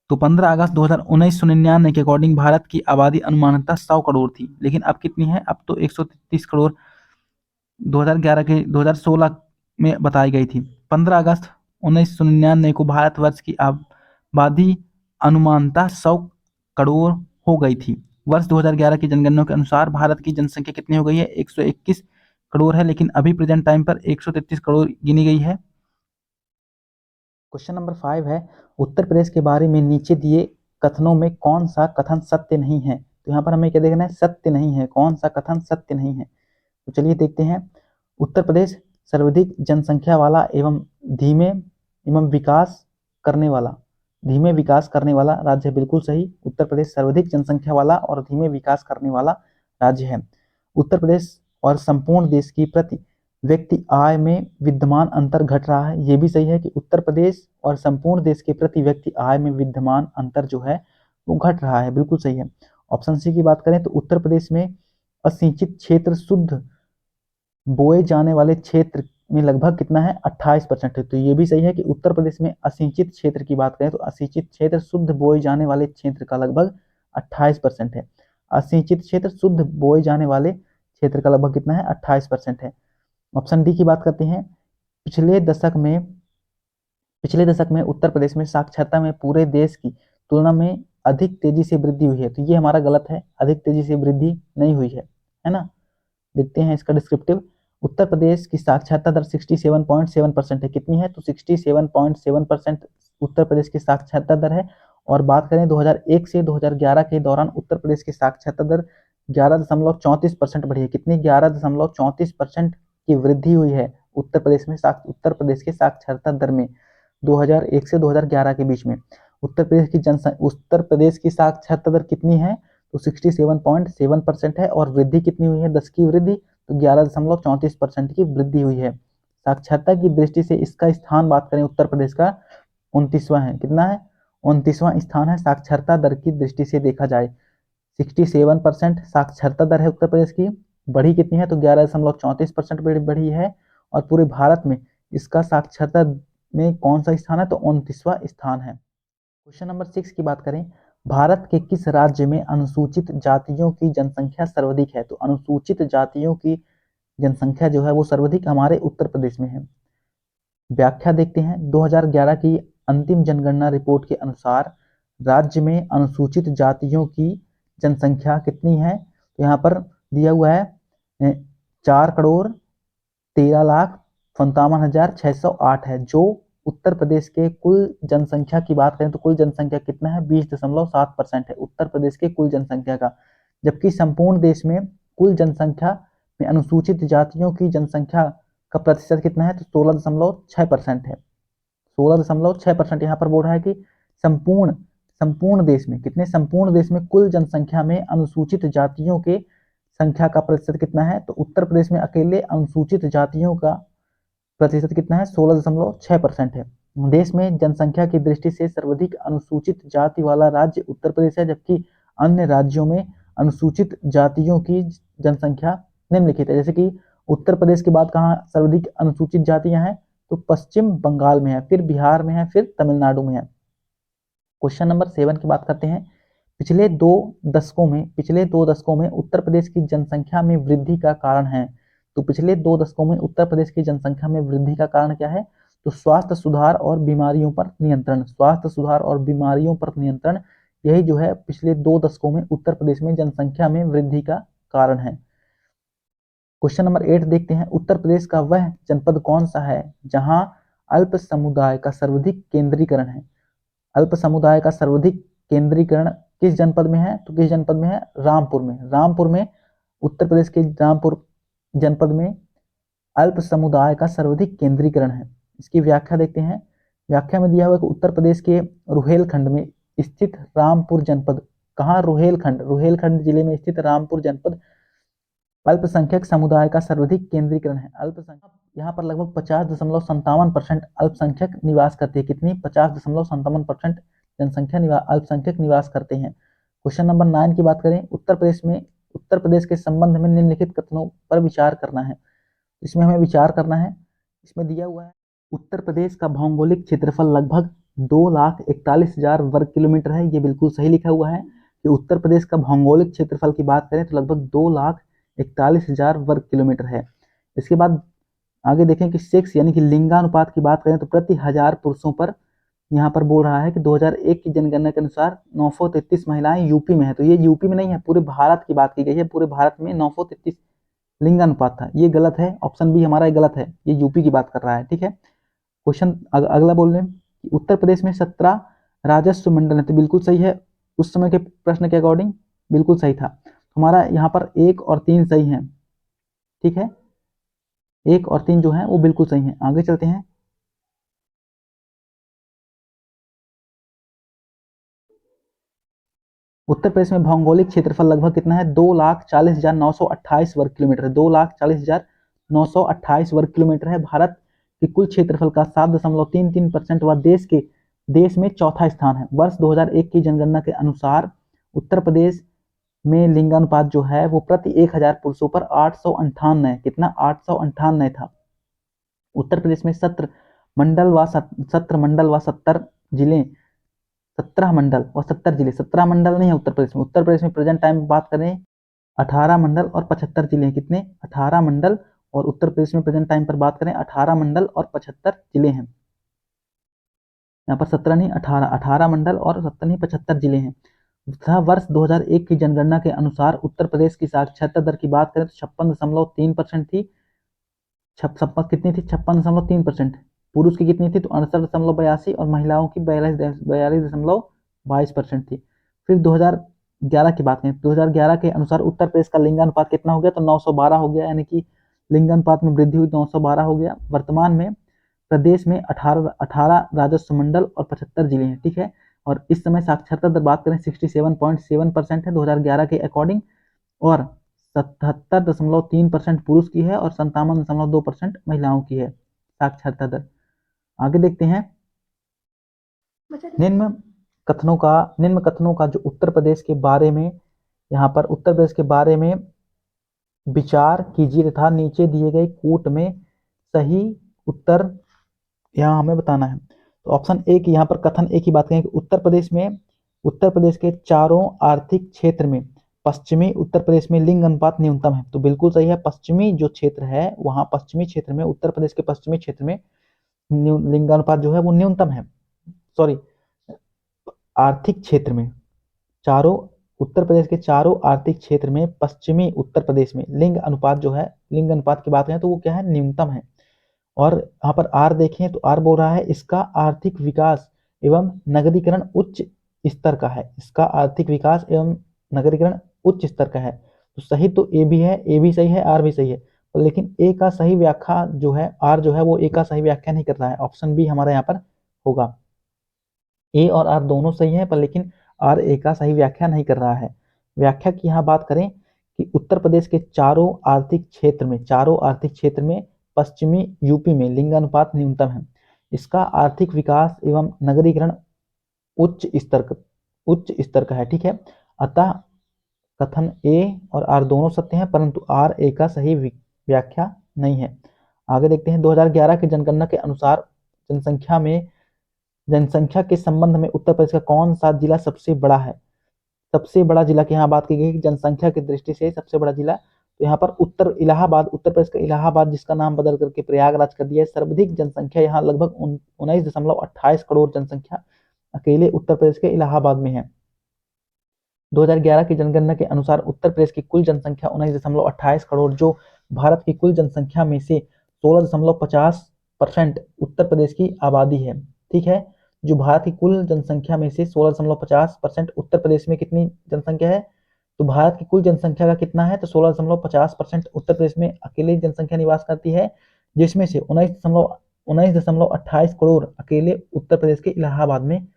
तो 15 अगस्त 1999 के अकॉर्डिंग भारत की आबादी अनुमानतः 100 करोड़ थी, लेकिन अब कितनी है? अब तो 133 करोड़ 2016 में बताई गई थी। 15 अगस्त 1999 को भारतवर्ष की आबादी अनुमानतः 100 करोड़ हो गई थी। वर्ष 2011 की जनगणना के अनुसार भारत की जनसंख्या कितनी हो गई है? 121 करोड़ है, लेकिन अभी प्रेजेंट टाइम पर 133 करोड़ गिनी गई है। क्वेश्चन नंबर 5 है, उत्तर प्रदेश के बारे में नीचे दिए कथनों में कौन सा कथन सत्य नहीं है? तो यहाँ पर हमें क्या देखना है? सत्य नहीं है। कौन सा कथन सत्य नहीं है? तो चलिए देखते हैं। उत्तर प्रदेश सर्वाधिक जनसंख्या वाला एवं धीमे विकास करने वाला राज्य है। बिल्कुल सही। उत्तर प्रदेश सर्वाधिक जनसंख्या वाला और धीमे विकास करने वाला राज्य है। उत्तर प्रदेश और संपूर्ण देश की प्रति व्यक्ति आय में विद्यमान अंतर घट रहा है। ये भी सही है कि उत्तर प्रदेश और संपूर्ण देश के प्रति व्यक्ति आय में विद्यमान अंतर जो है वो घट रहा है। बिल्कुल सही है। ऑप्शन सी की बात करें तो उत्तर प्रदेश में असिंचित क्षेत्र शुद्ध बोए जाने वाले क्षेत्र में लगभग कितना है? 28% है। तो ये भी सही है कि उत्तर प्रदेश में असिंचित क्षेत्र की बात करें तो असिंचित क्षेत्र शुद्ध बोए जाने वाले क्षेत्र का लगभग 28% है। असिंचित क्षेत्र शुद्ध बोए जाने वाले क्षेत्र का लगभग कितना है? 28% है। ऑप्शन डी की बात करते हैं। पिछले दशक में उत्तर प्रदेश में साक्षरता में पूरे देश की तुलना में अधिक तेजी से वृद्धि हुई है। तो ये हमारा गलत है, अधिक तेजी से वृद्धि नहीं हुई है ना। देखते हैं इसका डिस्क्रिप्टिव। उत्तर प्रदेश की साक्षरता दर 67.7% है। कितनी है? तो 67.7% उत्तर प्रदेश की साक्षरता दर है। और बात करें 2001 से 2011 के दौरान उत्तर प्रदेश की साक्षरता दर 11.34% बढ़ी है। कितनी? 11.34% की वृद्धि हुई है उत्तर प्रदेश के साक्षरता दर में 2001 से 2011 के बीच में। उत्तर प्रदेश की साक्षरता दर कितनी है? तो 67.7% है। और वृद्धि कितनी हुई है? 10 की वृद्धि, तो 11.34% की वृद्धि हुई है। साक्षरता की दृष्टि से इसका स्थान बात करें उत्तर प्रदेश का 29वां है। कितना है? 29वां स्थान है साक्षरता दर की दृष्टि से देखा जाए। 67% साक्षरता दर है उत्तर प्रदेश की। बढ़ी कितनी है? तो 11.34% बढ़ी है। और पूरे भारत में इसका साक्षरता में कौन सा स्थान है? तो 29वां स्थान है। क्वेश्चन नंबर 6 की बात करें, भारत के किस राज्य में अनुसूचित जातियों की जनसंख्या सर्वाधिक है? तो अनुसूचित जातियों की जनसंख्या जो है वो सर्वाधिक हमारे उत्तर प्रदेश में है। व्याख्या देखते हैं। 2011 की अंतिम जनगणना रिपोर्ट के अनुसार राज्य में अनुसूचित जातियों की जनसंख्या कितनी है? तो यहाँ पर दिया हुआ है 4,13,57,608 है, जो उत्तर प्रदेश के कुल जनसंख्या की बात करें तो कुल जनसंख्या कितना है? 20.7% है उत्तर प्रदेश के कुल जनसंख्या का। जबकि संपूर्ण देश में कुल जनसंख्या में अनुसूचित जातियों की जनसंख्या का प्रतिशत कितना है? तो 16.6% है। 16.6% यहाँ पर बोल रहा है कि संपूर्ण देश में संपूर्ण देश में कुल जनसंख्या में अनुसूचित जातियों के संख्या का प्रतिशत कितना है? तो उत्तर प्रदेश में अकेले अनुसूचित जातियों का प्रतिशत कितना है? 16.6% है। देश में जनसंख्या की दृष्टि से सर्वाधिक अनुसूचित जाति वाला राज्य उत्तर प्रदेश है, जबकि अन्य राज्यों में अनुसूचित जातियों की जनसंख्या निम्नलिखित है। जैसे कि उत्तर प्रदेश के बाद कहाँ सर्वाधिक अनुसूचित जातियां हैं? तो पश्चिम बंगाल में है, फिर बिहार में है, फिर तमिलनाडु में है। क्वेश्चन नंबर 7 की बात करते हैं। पिछले दो दशकों में उत्तर प्रदेश की जनसंख्या में वृद्धि का कारण है। तो पिछले 2 दशकों में उत्तर प्रदेश की जनसंख्या में वृद्धि का कारण क्या है? तो स्वास्थ्य सुधार और बीमारियों पर नियंत्रण, यही जो है पिछले 2 दशकों में उत्तर प्रदेश में जनसंख्या में वृद्धि का कारण है। क्वेश्चन नंबर 8 देखते हैं। उत्तर प्रदेश का वह जनपद कौन सा है जहां अल्प समुदाय का सर्वाधिक केंद्रीकरण है? अल्प समुदाय का सर्वाधिक केंद्रीकरण किस जनपद में है? तो किस जनपद में है? रामपुर में उत्तर प्रदेश के रामपुर जनपद में अल्प समुदाय का सर्वाधिक केंद्रीकरण है। इसकी व्याख्या देखते हैं। व्याख्या में दिया हुआ कि उत्तर प्रदेश के रुहेलखंड में स्थित रामपुर जनपद, कहाँ? रुहेलखंड जिले में स्थित रामपुर जनपद अल्पसंख्यक समुदाय का सर्वाधिक केंद्रीकरण है। अल्पसंख्यक यहाँ पर लगभग 50.57% अल्पसंख्यक निवास करते हैं। कितनी? 50.57% जनसंख्या अल्पसंख्यक निवास करते हैं। क्वेश्चन नंबर 9 की बात करें, उत्तर प्रदेश के संबंध में निम्नलिखित कथनों पर विचार करना है। इसमें हमें विचार करना है। इसमें दिया हुआ है उत्तर प्रदेश का भौगोलिक क्षेत्रफल लगभग 2,41,000 वर्ग किलोमीटर है। ये बिल्कुल सही लिखा हुआ है कि उत्तर प्रदेश का भौगोलिक क्षेत्रफल की बात करें तो लगभग 2,41,000 वर्ग किलोमीटर है। इसके बाद आगे देखें कि सेक्स यानी कि लिंगानुपात की बात करें तो प्रति हजार पुरुषों पर यहाँ पर बोल रहा है कि 2001 की जनगणना के अनुसार 933 महिलाएं यूपी में है। तो ये यूपी में नहीं है, पूरे भारत की बात की गई है। पूरे भारत में 933 लिंगानुपात था। ये गलत है, ऑप्शन बी हमारा गलत है, ये यूपी की बात कर रहा है। ठीक है, क्वेश्चन अगला बोल रहे हैं कि उत्तर प्रदेश में 17 राजस्व मंडल है। तो बिल्कुल सही है, उस समय के प्रश्न के अकॉर्डिंग बिल्कुल सही था। हमारा यहाँ पर 1 और 3 सही है। ठीक है, 1 और 3 जो है वो बिल्कुल सही है। आगे चलते हैं। उत्तर प्रदेश में भौगोलिक क्षेत्रफल लगभग कितना है? 2,40,928 वर्ग किलोमीटर है। 2,40,928 वर्ग किलोमीटर है। भारत के कुल क्षेत्रफल का 7.33% व देश में चौथा स्थान है। वर्ष 2001 की जनगणना के अनुसार उत्तर प्रदेश में लिंगानुपात जो है वो प्रति 1,000 पुरुषों पर 898, कितना? 898 था। उत्तर प्रदेश में 17 मंडल व 70 जिले, 17 मंडल नहीं है उत्तर प्रदेश में। उत्तर प्रदेश में प्रेजेंट टाइम में बात करें 18 मंडल और 75 जिले हैं। कितने? 18 मंडल। और उत्तर प्रदेश में प्रेजेंट टाइम पर बात करें 18 मंडल और 75 जिले हैं। यहाँ पर 17 नहीं, 18 मंडल और 70 नहीं, 75 जिले हैं तथा वर्ष 2001 की जनगणना के अनुसार उत्तर प्रदेश की साक्षरता दर की बात करें तो 56.3% थी। कितनी थी? 56.3%। पुरुष की कितनी थी? तो 68.82 और महिलाओं की 42.22% थी। फिर 2011 की बात करें, 2011 के अनुसार उत्तर प्रदेश का लिंगानुपात कितना हो गया? तो 912 हो गया, यानी कि लिंगानुपात में वृद्धि हुई, 912 हो गया। वर्तमान में प्रदेश में 18 राजस्व मंडल और 75 जिले हैं। ठीक है, और इस समय साक्षरता दर बात करें 67.7% है 2011 के अकॉर्डिंग, और 77.3% पुरुष की है और 57.2% महिलाओं की है साक्षरता दर। आगे देखते हैं निम्न कथनों का जो उत्तर प्रदेश के बारे में, यहाँ पर उत्तर प्रदेश के बारे में विचार कीजिए तथा नीचे दिए गए कूट में सही उत्तर यहाँ हमें बताना है। तो ऑप्शन ए की यहाँ पर कथन ए की बात करें कि उत्तर प्रदेश के चारों आर्थिक क्षेत्र में पश्चिमी उत्तर प्रदेश में लिंग अनुपात न्यूनतम है। तो बिल्कुल सही है, पश्चिमी जो क्षेत्र है वहाँ पश्चिमी क्षेत्र में, उत्तर प्रदेश के पश्चिमी क्षेत्र में लिंगानुपात जो है वो न्यूनतम है। सॉरी, आर्थिक क्षेत्र में चारों उत्तर प्रदेश के चारों आर्थिक क्षेत्र में पश्चिमी उत्तर प्रदेश में लिंग अनुपात जो है, लिंग अनुपात की बात करें तो वो क्या है? न्यूनतम है। और यहाँ पर आर देखें तो आर बोल रहा है इसका आर्थिक विकास एवं नगरीकरण उच्च स्तर का है। इसका आर्थिक विकास एवं नगरीकरण उच्च स्तर का है। तो सही तो ए भी है, ए भी सही है, आर भी सही है, लेकिन ए का सही व्याख्या जो है, आर जो है वो ए का सही व्याख्या नहीं कर रहा है। ऑप्शन बी हमारा यहाँ पर होगा। ए और आर दोनों सही है पर लेकिन आर ए का सही व्याख्या नहीं कर रहा है। व्याख्या की यहाँ बात करें कि उत्तर प्रदेश के चारों आर्थिक क्षेत्र में पश्चिमी यूपी में लिंगानुपात न्यूनतम है। इसका आर्थिक विकास एवं नगरीकरण उच्च स्तर का है। ठीक है, अतः कथन ए और आर दोनों सत्य हैं परंतु आर ए का सही व्याख्या नहीं है। आगे देखते हैं 2011 की जनगणना के अनुसार जनसंख्या के संबंध में उत्तर प्रदेश का कौन सा जिला सबसे बड़ा है? सबसे बड़ा जिला की यहाँ बात की गई कि जनसंख्या की दृष्टि से सबसे बड़ा जिला, तो यहाँ पर उत्तर प्रदेश का इलाहाबाद, जिसका नाम बदल करके प्रयागराज कर दिया है। सर्वाधिक जनसंख्या यहाँ लगभग 19.28 करोड़ जनसंख्या अकेले उत्तर प्रदेश के इलाहाबाद में है। 2011 की जनगणना के अनुसार उत्तर प्रदेश की कुल जनसंख्या 19.28 करोड़, जो भारत की कुल जनसंख्या में से 16.50% उत्तर प्रदेश की आबादी है। ठीक है, जो भारत की कुल जनसंख्या में से 16.50% उत्तर प्रदेश में कितनी जनसंख्या है? तो भारत की कुल जनसंख्या का कितना है? तो 16.50% उत्तर प्रदेश में अकेले जनसंख्या निवास करती है, जिसमें से 19.28 करोड़ अकेले उत्तर प्रदेश के इलाहाबाद में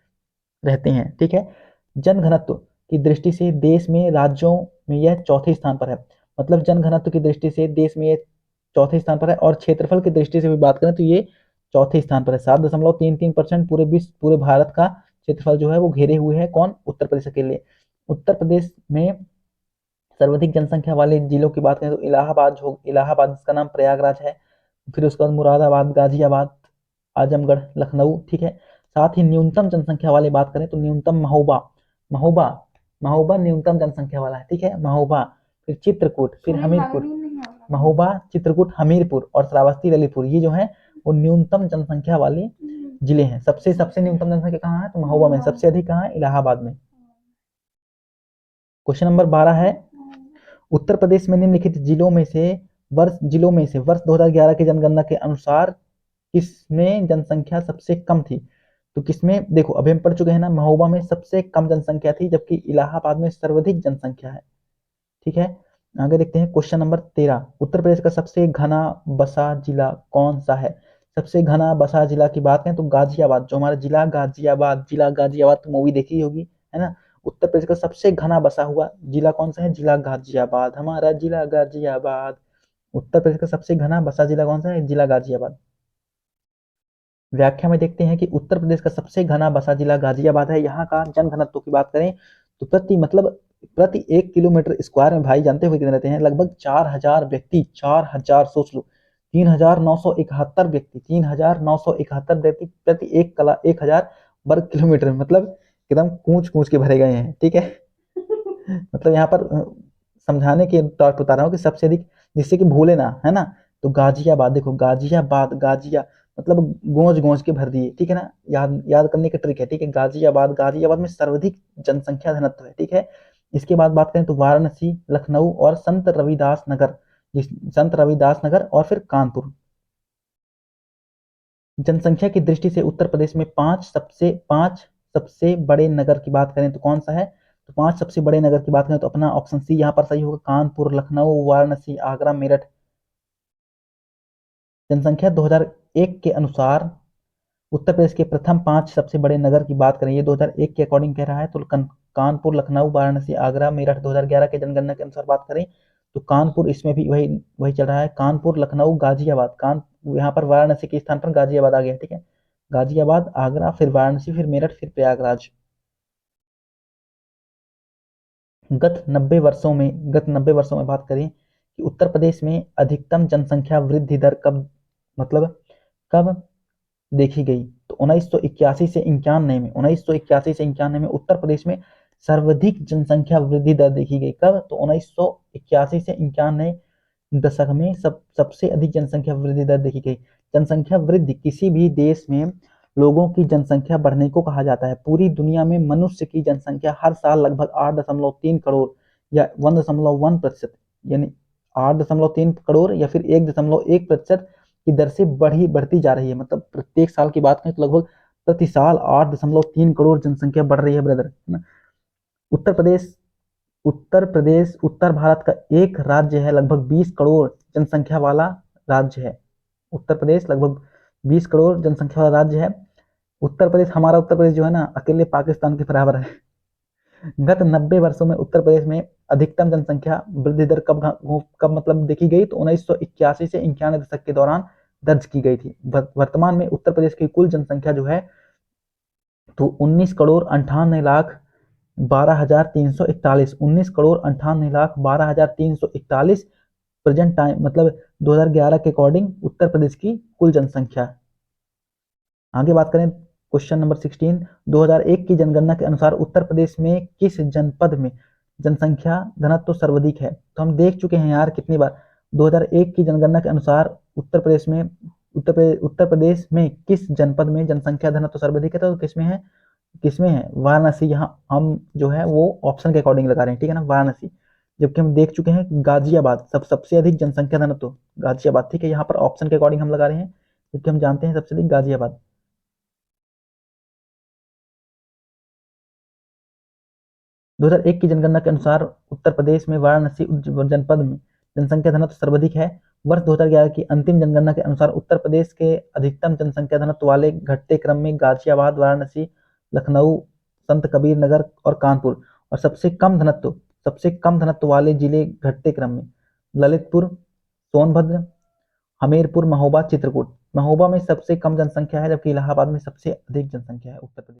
रहते हैं। ठीक है, जनघनत्व की दृष्टि से देश में राज्यों में यह चौथे स्थान पर है। मतलब जनघनत्व की दृष्टि से देश में ये चौथे स्थान पर है, और क्षेत्रफल की दृष्टि से भी बात करें तो ये चौथे स्थान पर है। 7.33% पूरे विश्व, पूरे भारत का क्षेत्रफल जो है वो घेरे हुए है कौन, उत्तर प्रदेश अकेले। उत्तर प्रदेश में सर्वाधिक जनसंख्या वाले जिलों की बात करें तो इलाहाबाद जिसका नाम प्रयागराज है, फिर उसके बाद मुरादाबाद, गाजियाबाद, आजमगढ़, लखनऊ, ठीक है। साथ ही न्यूनतम जनसंख्या वाले बात करें तो न्यूनतम महोबा, महोबा महोबा न्यूनतम जनसंख्या वाला है, ठीक है, महोबा, फिर चित्रकूट, फिर हमीरपुर, महोबा, चित्रकूट, हमीरपुर और श्रावस्ती, ललितपुर, ये जो है वो न्यूनतम जनसंख्या वाले जिले हैं। सबसे सबसे न्यूनतम जनसंख्या कहाँ है, तो महोबा में। सबसे अधिक कहाँ है, इलाहाबाद में। क्वेश्चन नंबर 12 है, उत्तर प्रदेश में निम्नलिखित जिलों में से वर्ष 2011 की जनगणना के अनुसार किसमें जनसंख्या सबसे कम थी। तो किसमें, देखो अभी हम पढ़ चुके हैं ना, महोबा में सबसे कम जनसंख्या थी, जबकि इलाहाबाद में सर्वाधिक जनसंख्या है, ठीक है। आगे देखते हैं क्वेश्चन नंबर 13, उत्तर प्रदेश का सबसे घना बसा जिला कौन सा है। सबसे घना बसा जिला की बात करें तो गाजियाबाद, जो हमारा जिला गाजियाबाद तो मूवी देखी होगी, है ना। उत्तर प्रदेश का सबसे घना बसा हुआ जिला कौन सा है, जिला गाजियाबाद, हमारा जिला गाजियाबाद। उत्तर प्रदेश का सबसे घना बसा जिला कौन सा है, जिला गाजियाबाद। व्याख्या में देखते हैं कि उत्तर प्रदेश का सबसे घना बसा जिला गाजियाबाद है। यहाँ का जनघनत्व की बात करें तो प्रति 1 किलोमीटर स्क्वायर में भाई जानते हुए कितने रहते हैं, लगभग 4,000 व्यक्ति। 4,000 सोच लो, 3,971 व्यक्ति, 3,971 व्यक्ति प्रति 1,000 वर्ग किलोमीटर में, मतलब एकदम कूच कूच के भरे गए हैं, ठीक है। मतलब यहाँ पर समझाने के तौर पर बता रहा हूँ कि सबसे अधिक, जिससे कि भूले ना, है ना। तो गाजियाबाद, देखो गाजियाबाद, गाजिया मतलब गोंज गोंज के भर दिए, ठीक है ना। याद याद करने का ट्रिक है, ठीक है। गाजियाबाद, गाजियाबाद में सर्वाधिक जनसंख्या घनत्व है, ठीक है। इसके बाद बात करें तो वाराणसी, लखनऊ और संत रविदास नगर और फिर कानपुर। जनसंख्या की दृष्टि से उत्तर प्रदेश में पांच सबसे बड़े नगर की बात करें तो कौन सा है, तो 5 सबसे बड़े नगर की बात करें तो अपना ऑप्शन सी यहाँ पर सही होगा, कानपुर, लखनऊ, वाराणसी, आगरा, मेरठ। जनसंख्या 2001 के अनुसार उत्तर प्रदेश के प्रथम 5 सबसे बड़े नगर की बात करें, ये 2001 के अकॉर्डिंग कह रहा है, तो कानपुर, लखनऊ, वाराणसी, आगरा, मेरठ। 2011 के जनगणना के अनुसार बात करें तो कानपुर, इसमें भी वही वही चल रहा है, कानपुर, लखनऊ, गाजियाबाद, यहाँ पर वाराणसी के स्थान पर गाजियाबाद आ गया, ठीक है। गाजियाबाद, आगरा, फिर वाराणसी, फिर मेरठ, फिर प्रयागराज। गत 90 वर्षों में बात करें कि उत्तर प्रदेश में अधिकतम जनसंख्या वृद्धि दर मतलब कब देखी गई, तो 1981 से 91 में उत्तर प्रदेश में सर्वाधिक जनसंख्या वृद्धि दर देखी गई। कब, तो 1981 से 91 दशक में सबसे अधिक जनसंख्या वृद्धि दर देखी गई। जनसंख्या वृद्धि किसी भी देश में लोगों की जनसंख्या बढ़ने को कहा जाता है। पूरी दुनिया में मनुष्य की जनसंख्या हर साल लगभग 8.3 करोड़ या 1.1%, यानी 8.3 करोड़ या फिर 1.1% की दर से बढ़ती जा रही है। मतलब प्रत्येक साल की बात करें तो लगभग प्रति साल 8.3 करोड़ जनसंख्या बढ़ रही है ब्रदर, है ना। उत्तर प्रदेश उत्तर भारत का एक राज्य है, लगभग 20 करोड़ जनसंख्या वाला राज्य है। उत्तर प्रदेश लगभग 20 करोड़ जनसंख्या वाला राज्य है। हमारा उत्तर प्रदेश जो है ना, अकेले पाकिस्तान के बराबर है। गत 90 वर्षों में उत्तर प्रदेश में अधिकतम जनसंख्या वृद्धि दर कब मतलब देखी गई, तो 1981 से 91 दशक के दौरान दर्ज की गई थी। वर्तमान में उत्तर प्रदेश की कुल जनसंख्या जो है तो 19,98,12,341, 19,98,12,341 प्रेजेंट टाइम, मतलब 2011 के अकॉर्डिंग उत्तर प्रदेश की कुल जनसंख्या। आगे बात करें क्वेश्चन नंबर 16, 2001 की जनगणना के अनुसार उत्तर प्रदेश में किस जनपद में जनसंख्या घनत्व सर्वाधिक है। तो हम देख चुके हैं यार कितनी बार, 2001 की जनगणना के अनुसार उत्तर प्रदेश में किस जनपद में जनसंख्या घनत्व सर्वाधिक है, तो किसमें है वाराणसी। यहाँ हम जो है वो ऑप्शन के अकॉर्डिंग लगा रहे हैं, ठीक है ना, वाराणसी। जबकि हम देख चुके हैं गाजियाबाद सबसे अधिक जनसंख्या घनत्व गाजियाबाद, ठीक है। यहाँ पर ऑप्शन के अकॉर्डिंग हम लगा रहे हैं क्योंकि हम जानते हैं सबसे अधिक गाजियाबाद। 2001 की जनगणना के अनुसार उत्तर प्रदेश में वाराणसी जनपद में जनसंख्या घनत्व सर्वाधिक है। वर्ष 2011 की अंतिम जनगणना के अनुसार उत्तर प्रदेश के अधिकतम जनसंख्या घनत्व वाले घटते क्रम में गाजियाबाद, वाराणसी, लखनऊ, संत कबीर नगर और कानपुर, और सबसे कम घनत्व वाले जिले घटते क्रम में ललितपुर, सोनभद्र, हमीरपुर, महोबा, चित्रकूट। महोबा में सबसे कम जनसंख्या है जबकि इलाहाबाद में सबसे अधिक जनसंख्या है उत्तर प्रदेश।